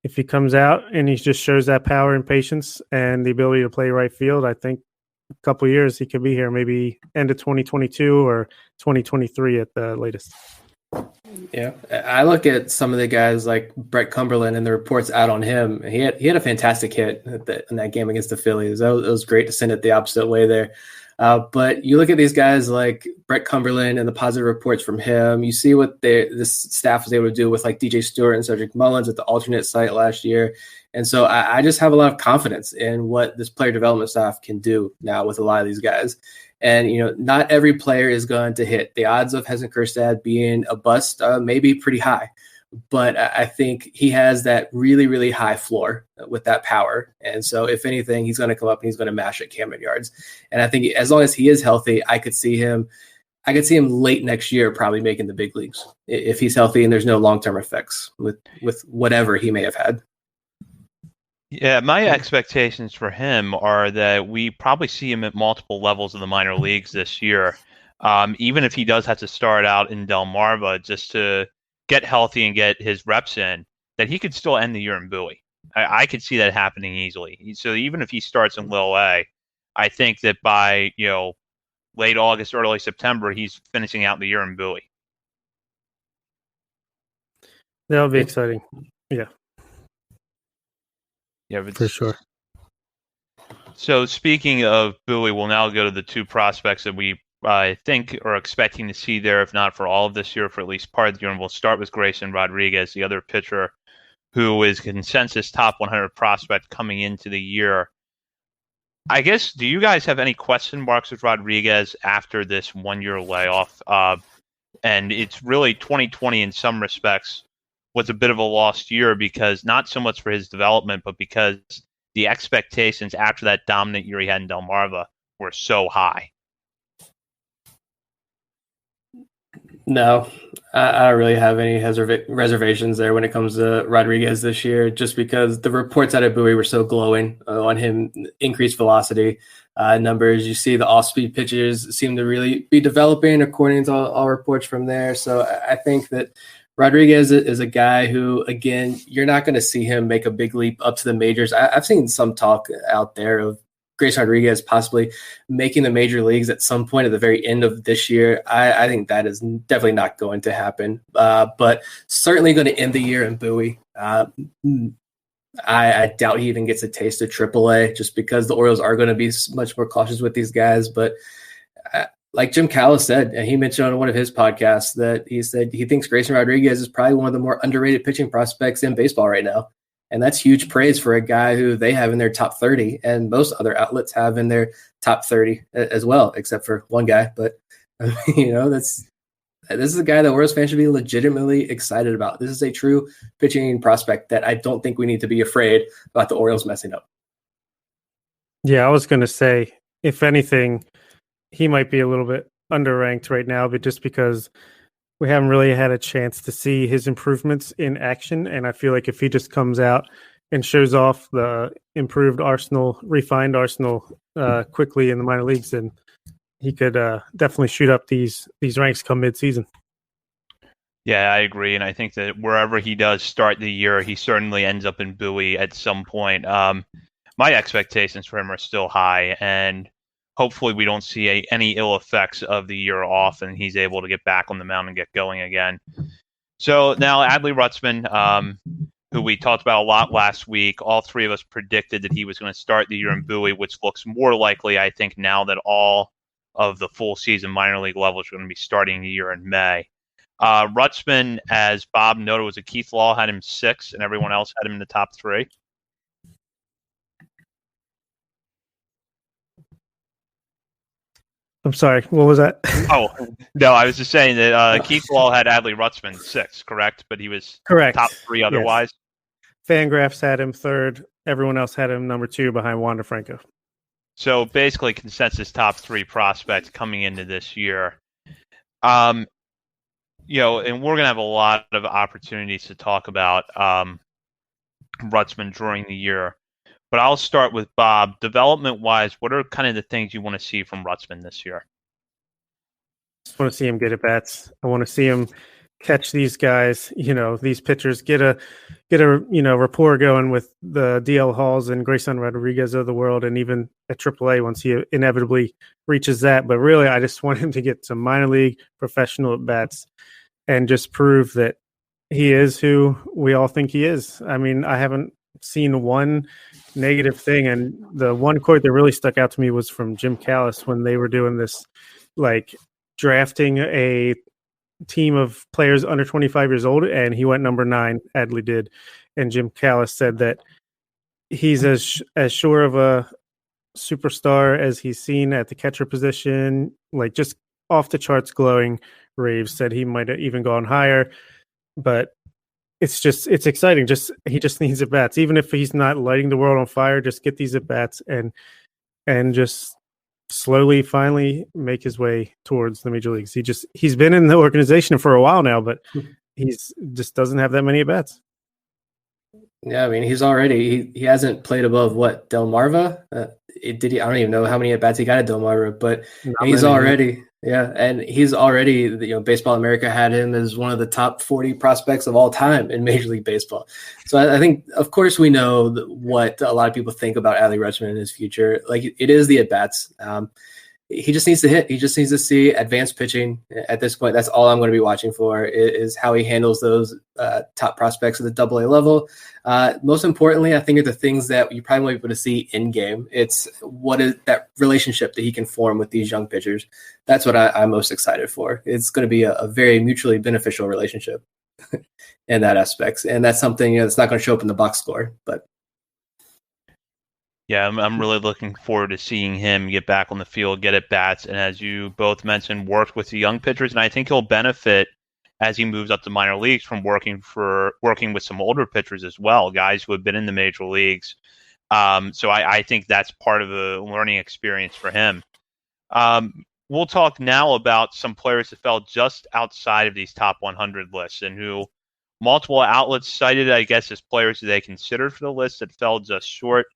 if he comes out and he just shows that power and patience and the ability to play right field, I think couple of years, he could be here maybe end of 2022 or 2023 at the latest. Yeah, I look at some of the guys like Brett Cumberland and the reports out on him. He had a fantastic hit in that game against the Phillies. It was great to send it the opposite way there. But you look at these guys like Brett Cumberland and the positive reports from him. You see what this staff was able to do with like DJ Stewart and Cedric Mullins at the alternate site last year. And so I just have a lot of confidence in what this player development staff can do now with a lot of these guys. And, not every player is going to hit. The odds of Heston Kjerstad being a bust may be pretty high. But I think he has that really, really high floor with that power. And so if anything, he's going to come up and he's going to mash at Camden Yards. And I think as long as he is healthy, I could see him late next year probably making the big leagues if he's healthy and there's no long-term effects with whatever he may have had. Yeah, my expectations for him are that we probably see him at multiple levels of the minor leagues this year. Even if he does have to start out in Delmarva just to get healthy and get his reps in, that he could still end the year in Bowie. I could see that happening easily. So even if he starts in Lil A, I think that by late August, early September, he's finishing out the year in Bowie. That'll be exciting. Yeah. Yeah, for sure. So speaking of Bowie, we'll now go to the two prospects that we I think are expecting to see there, if not for all of this year, for at least part of the year. And we'll start with Grayson Rodriguez, the other pitcher who is consensus top 100 prospect coming into the year. I guess, do you guys have any question marks with Rodriguez after this 1-year layoff? And it's really 2020 in some respects was a bit of a lost year because not so much for his development, but because the expectations after that dominant year he had in Delmarva were so high. No, I don't really have any reservations there when it comes to Rodriguez this year, just because the reports out of Bowie were so glowing on him, increased velocity numbers. You see the off-speed pitches seem to really be developing according to all reports from there. So I think that Rodriguez is a guy who, again, you're not going to see him make a big leap up to the majors. I've seen some talk out there of Grayson Rodriguez possibly making the major leagues at some point at the very end of this year. I think that is definitely not going to happen, but certainly going to end the year in Bowie. I doubt he even gets a taste of AAA just because the Orioles are going to be much more cautious with these guys. But like Jim Callis said, and he mentioned on one of his podcasts that he said he thinks Grayson Rodriguez is probably one of the more underrated pitching prospects in baseball right now. And that's huge praise for a guy who they have in their top 30 and most other outlets have in their top 30 as well, except for one guy. But, this is a guy that Orioles fans should be legitimately excited about. This is a true pitching prospect that I don't think we need to be afraid about the Orioles messing up. Yeah, I was going to say, if anything, he might be a little bit underranked right now, but just because we haven't really had a chance to see his improvements in action. And I feel like if he just comes out and shows off the improved arsenal, refined arsenal quickly in the minor leagues, then he could definitely shoot up these ranks come midseason. Yeah, I agree. And I think that wherever he does start the year, he certainly ends up in Bowie at some point. My expectations for him are still high, and hopefully we don't see any ill effects of the year off and he's able to get back on the mound and get going again. So now Adley Rutschman, who we talked about a lot last week, all three of us predicted that he was going to start the year in Bowie, which looks more likely, I think, now that all of the full season minor league levels are going to be starting the year in May. Rutschman, as Bob noted, was a Keith Law, had him 6, and everyone else had him in the top 3. I'm sorry, what was that? Oh, no, I was just saying that Keith Law had Adley Rutschman 6, correct? But he was correct. Top 3 otherwise. Yes. Fangraphs had him 3rd. Everyone else had him number 2 behind Wander Franco. So basically consensus top 3 prospect coming into this year. And we're going to have a lot of opportunities to talk about Rutschman during the year. But I'll start with Bob. Development-wise, what are kind of the things you want to see from Rutschman this year? I just want to see him get at bats. I want to see him catch these guys, these pitchers, get a rapport going with the DL Halls and Grayson Rodriguez of the world, and even at AAA once he inevitably reaches that. But really, I just want him to get some minor league professional at bats and just prove that he is who we all think he is. I mean, I haven't seen one negative thing, and the one quote that really stuck out to me was from Jim Callis when they were doing this, like drafting a team of players under 25 years old, and he went number 9. Adley did, and Jim Callis said that he's as sure of a superstar as he's seen at the catcher position, like just off the charts glowing raves. Said he might have even gone higher, but it's exciting. He just needs at bats, even if he's not lighting the world on fire. Just get these at bats and just slowly finally make his way towards the major leagues. He's been in the organization for a while now, but he's just doesn't have that many at bats. Yeah, I mean, he hasn't played above what, Delmarva? Did he? I don't even know how many at bats he got at Delmarva, but he's already Baseball America had him as one of the top 40 prospects of all time in Major League Baseball. So I think, of course, we know what a lot of people think about Adley Rutschman in his future. Like, it is the at bats. He just needs to hit. He just needs to see advanced pitching. At this point, that's all I'm going to be watching for is how he handles those top prospects at the AA level. Most importantly, I think are the things that you probably won't be able to see in game. It's what is that relationship that he can form with these young pitchers. That's what I'm most excited for. It's going to be a very mutually beneficial relationship in that aspect. And that's something that's not going to show up in the box score, but. Yeah, I'm really looking forward to seeing him get back on the field, get at bats, and as you both mentioned, work with the young pitchers. And I think he'll benefit as he moves up to minor leagues from working with some older pitchers as well, guys who have been in the major leagues. So I think that's part of the learning experience for him. We'll talk now about some players that fell just outside of these top 100 lists and who multiple outlets cited, I guess, as players that they considered for the list that fell just short.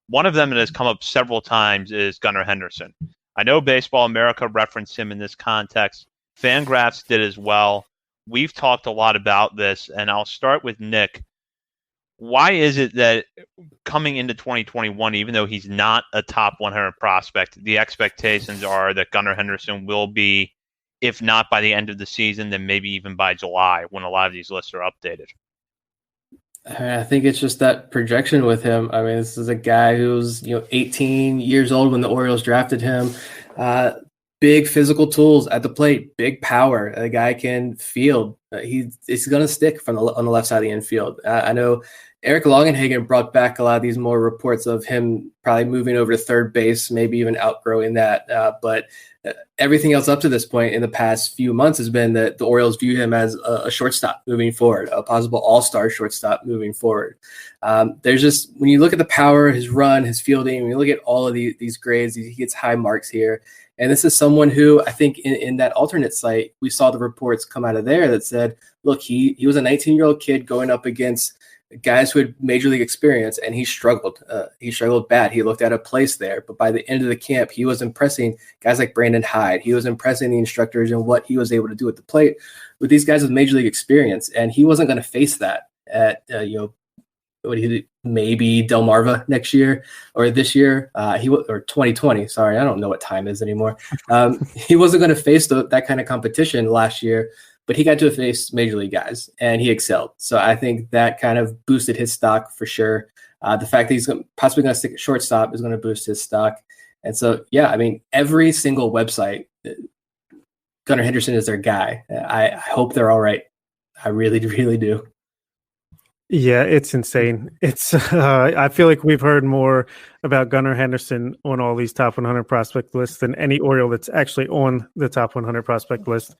One of them that has come up several times is Gunnar Henderson. I know Baseball America referenced him in this context. Fangraphs did as well. We've talked a lot about this, and I'll start with Nick. Why is it that coming into 2021, even though he's not a top 100 prospect, the expectations are that Gunnar Henderson will be, if not by the end of the season, then maybe even by July when a lot of these lists are updated? I think it's just that projection with him. I mean, this is a guy who's 18 years old when the Orioles drafted him. Big physical tools at the plate, big power. The guy can field. He's going to stick on the left side of the infield. I know Eric Longenhagen brought back a lot of these more reports of him probably moving over to third base, maybe even outgrowing that. But everything else up to this point in the past few months has been that the Orioles view him as a shortstop moving forward, a possible all-star shortstop moving forward. There's just, when you look at the power, his run, his fielding, when you look at all of these grades, he gets high marks here. And this is someone who I think in that alternate site, we saw the reports come out of there that said, look, he was a 19-year-old kid going up against guys who had major league experience, and he struggled. He struggled bad. He looked at a place there, but by the end of the camp, he was impressing guys like Brandon Hyde. He was impressing the instructors and what he was able to do at the plate with these guys with major league experience, and he wasn't going to face that at maybe Delmarva next year or this year, or 2020. Sorry, I don't know what time is anymore. He wasn't going to face that kind of competition last year. But he got to face major league guys, and he excelled. So I think that kind of boosted his stock for sure. The fact that he's possibly going to stick at shortstop is going to boost his stock. And so, yeah, I mean, every single website, Gunnar Henderson is their guy. I hope they're all right. I really, really do. Yeah, it's insane. It's I feel like we've heard more about Gunnar Henderson on all these top 100 prospect lists than any Oriole that's actually on the top 100 prospect list.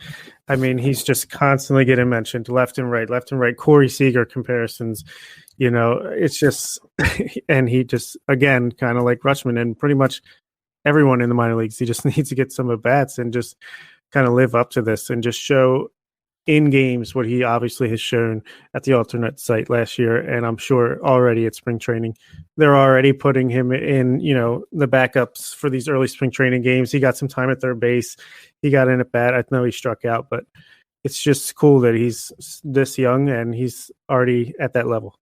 I mean, he's just constantly getting mentioned left and right. Corey Seager comparisons, it's just, and he just, again, kind of like Rutschman and pretty much everyone in the minor leagues, he just needs to get some at-bats and just kind of live up to this and just show in games what he obviously has shown at the alternate site last year. And I'm sure already at spring training, they're already putting him in, the backups for these early spring training games. He got some time at third base. He got in at bat. I know he struck out, but it's just cool that he's this young and he's already at that level.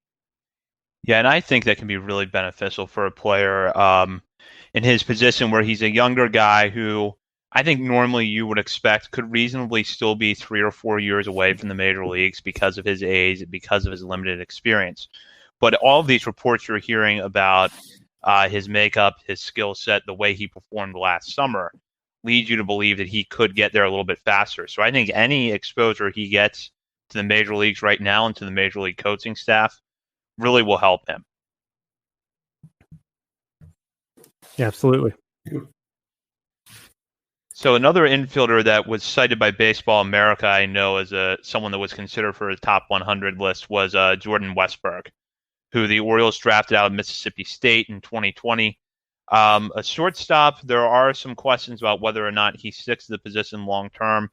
Yeah, and I think that can be really beneficial for a player in his position where he's a younger guy who I think normally you would expect could reasonably still be 3 or 4 years away from the major leagues because of his age, because of his limited experience. But all of these reports you're hearing about his makeup, his skill set, the way he performed last summer lead you to believe that he could get there a little bit faster. So I think any exposure he gets to the major leagues right now and to the major league coaching staff really will help him. Yeah, absolutely. So another infielder that was cited by Baseball America, I know, as someone that was considered for a top 100 list was Jordan Westburg, who the Orioles drafted out of Mississippi State in 2020. A shortstop, there are some questions about whether or not he sticks to the position long term,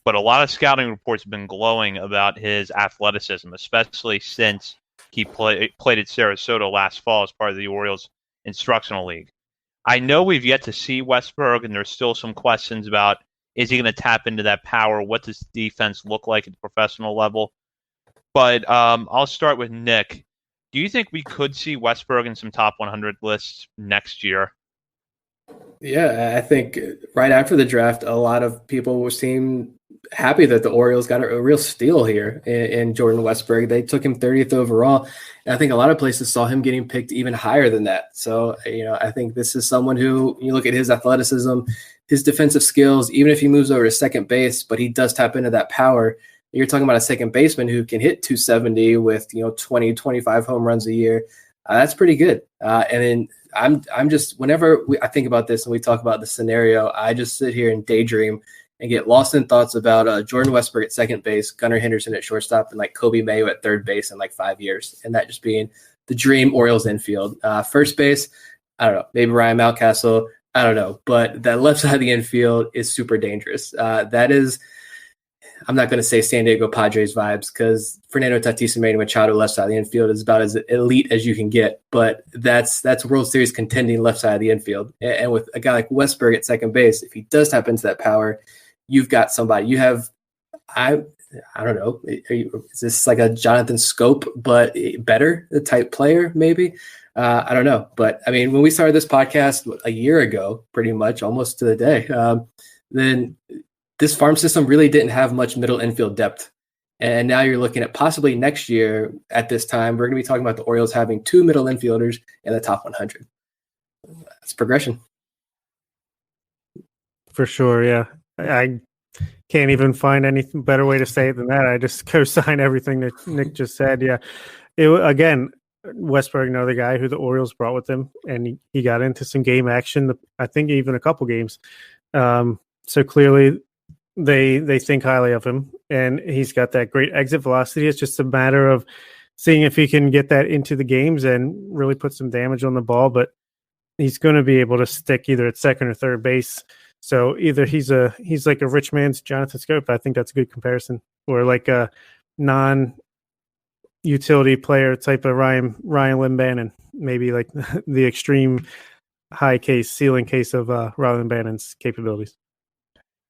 but a lot of scouting reports have been glowing about his athleticism, especially since he played at Sarasota last fall as part of the Orioles Instructional League. I know we've yet to see Westburg, and there's still some questions about, is he going to tap into that power? What does defense look like at the professional level? But I'll start with Nick. Do you think we could see Westburg in some top 100 lists next year? Yeah, I think right after the draft, a lot of people seem happy that the Orioles got a real steal here in Jordan Westburg. They took him 30th overall. And I think a lot of places saw him getting picked even higher than that. So, I think this is someone who, you look at his athleticism, his defensive skills, even if he moves over to second base, but he does tap into that power. You're talking about a second baseman who can hit 270 with, 20, 25 home runs a year. That's pretty good. And then I'm just, whenever I think about this and we talk about the scenario, I just sit here and daydream and get lost in thoughts about Jordan Westburg at second base, Gunnar Henderson at shortstop, and like Kobe Mayo at third base in like 5 years. And that just being the dream Orioles infield. First base, I don't know, maybe Ryan Mountcastle, I don't know. But that left side of the infield is super dangerous. That is, I'm not going to say San Diego Padres vibes because Fernando Tatis and Manny Machado left side of the infield is about as elite as you can get. But that's World Series contending left side of the infield. And with a guy like Westburg at second base, if he does tap into that power, you've got somebody. You have, I don't know, is this like a Jonathan Scope, but better type player maybe? I don't know. But I mean, when we started this podcast a year ago, pretty much almost to the day, then this farm system really didn't have much middle infield depth. And now you're looking at possibly next year at this time, we're going to be talking about the Orioles having 2 middle infielders in the top 100. That's progression. For sure, yeah. I can't even find any better way to say it than that. I just co-sign everything that Nick just said. Yeah. Again, Westburg, another guy who the Orioles brought with them, and he got into some game action, I think even a couple games. So clearly they think highly of him, and he's got that great exit velocity. It's just a matter of seeing if he can get that into the games and really put some damage on the ball, but he's going to be able to stick either at second or third base. So either he's like a rich man's Jonathan Scope. I think that's a good comparison, or like a non-utility player type of Ryan Lynn-Bannon, maybe like the extreme ceiling case of Ryan Lynn-Bannon's capabilities.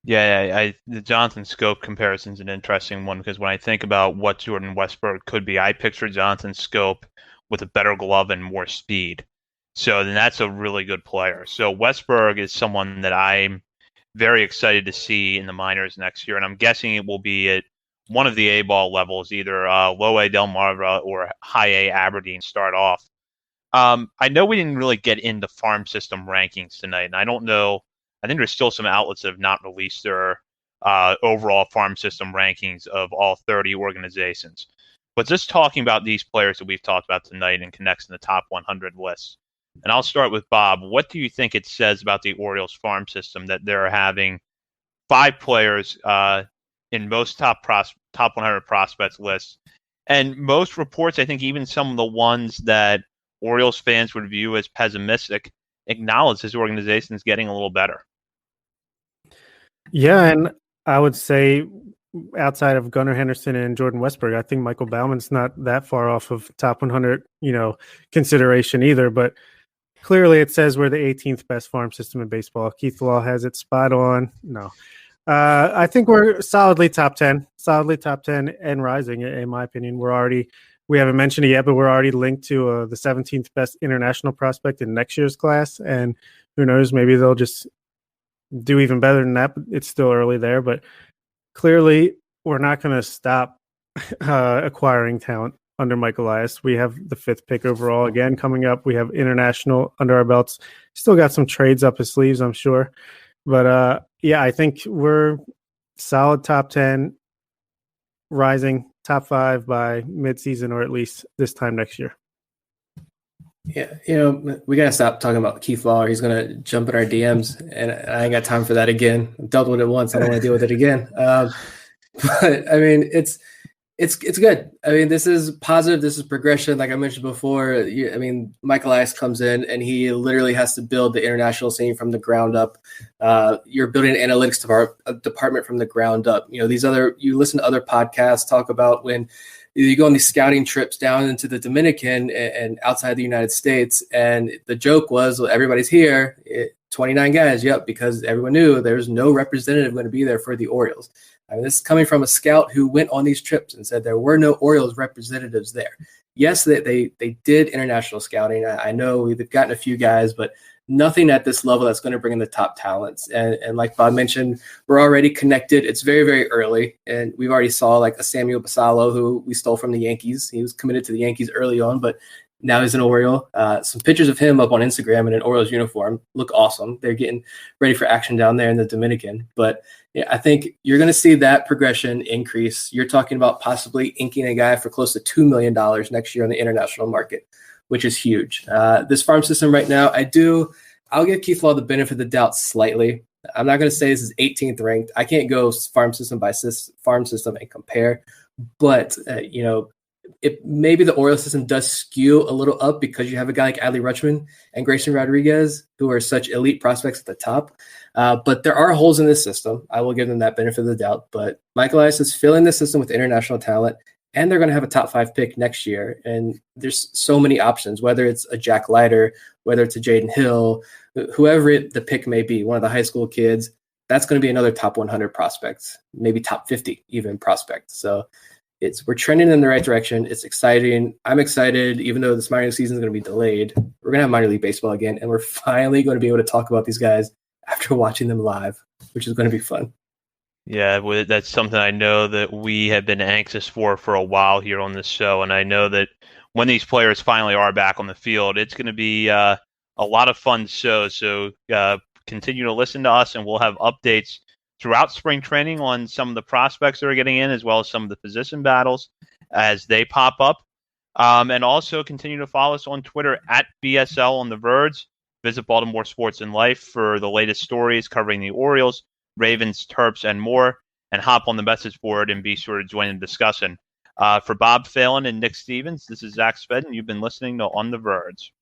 Yeah, the Jonathan Scope comparison is an interesting one because when I think about what Jordan Westburg could be, I picture Jonathan Scope with a better glove and more speed. So then that's a really good player. So Westburg is someone that I'm very excited to see in the minors next year, and I'm guessing it will be at one of the A-ball levels, either low A Delmarva or high A Aberdeen start off. I know we didn't really get into farm system rankings tonight, and I don't know. I think there's still some outlets that have not released their overall farm system rankings of all 30 organizations. But just talking about these players that we've talked about tonight and connects in the top 100 lists. And I'll start with Bob. What do you think it says about the Orioles farm system that they're having 5 players in most top 100 prospects lists? And most reports, I think even some of the ones that Orioles fans would view as pessimistic, acknowledge this organization is getting a little better. Yeah, and I would say outside of Gunnar Henderson and Jordan Westburg, I think Michael Bauman's not that far off of top 100, consideration either. But clearly it says we're the 18th best farm system in baseball. Keith Law has it spot on. No. I think we're solidly top 10 and rising, in my opinion. We haven't mentioned it yet, but we're already linked to the 17th best international prospect in next year's class. And who knows, maybe they'll just do even better than that. But it's still early there. But clearly, we're not going to stop acquiring talent under Mike Elias. We have the 5th pick overall again coming up. We have international under our belts. Still got some trades up his sleeves, I'm sure. But yeah, I think we're solid top 10, rising top 5 by midseason or at least this time next year. Yeah, we got to stop talking about Keith Lawler. He's going to jump in our DMs, and I ain't got time for that again. I've dealt with it once. I don't want to deal with it again. But, I mean, it's good. I mean, this is positive. This is progression. Like I mentioned before, Mike Elias comes in and he literally has to build the international scene from the ground up. You're building an analytics department from the ground up. You listen to other podcasts talk about when you go on these scouting trips down into the Dominican and outside the United States. And the joke was, well, everybody's here, 29 guys. Yep. Because everyone knew there's no representative going to be there for the Orioles. I mean, this is coming from a scout who went on these trips and said there were no Orioles representatives there. Yes, they did international scouting. I know we've gotten a few guys, but nothing at this level that's going to bring in the top talents. And like Bob mentioned, we're already connected. It's very, very early. And we've already saw like a Samuel Basallo, who we stole from the Yankees. He was committed to the Yankees early on, but now he's an Oriole. Some pictures of him up on Instagram in an Orioles uniform look awesome. They're getting ready for action down there in the Dominican. But yeah, I think you're going to see that progression increase. You're talking about possibly inking a guy for close to $2 million next year on the international market, which is huge. This farm system right now, I'll give Keith Law the benefit of the doubt slightly. I'm not going to say this is 18th ranked. I can't go farm system by farm system and compare, but maybe the Orioles system does skew a little up because you have a guy like Adley Rutschman and Grayson Rodriguez, who are such elite prospects at the top. But there are holes in this system. I will give them that benefit of the doubt. But Mike Elias is filling the system with international talent, and they're going to have a top 5 pick next year. And there's so many options, whether it's a Jack Leiter, whether it's a Jaden Hill, whoever the pick may be, one of the high school kids, that's going to be another top 100 prospect, maybe top 50 even prospect. So we're trending in the right direction. It's exciting. I'm excited, even though this minor league season is going to be delayed. We're going to have minor league baseball again, and we're finally going to be able to talk about these guys after watching them live, which is going to be fun. Yeah, that's something I know that we have been anxious for a while here on this show, and I know that when these players finally are back on the field, it's going to be a lot of fun shows. So continue to listen to us, and we'll have updates throughout spring training on some of the prospects that are getting in, as well as some of the position battles as they pop up. And also continue to follow us on Twitter at BSL on the Verge. Visit Baltimore Sports and Life for the latest stories covering the Orioles, Ravens, Terps, and more. And hop on the message board and be sure to join in the discussion. For Bob Phelan and Nick Stevens, this is Zach Spedden. You've been listening to On the Verge.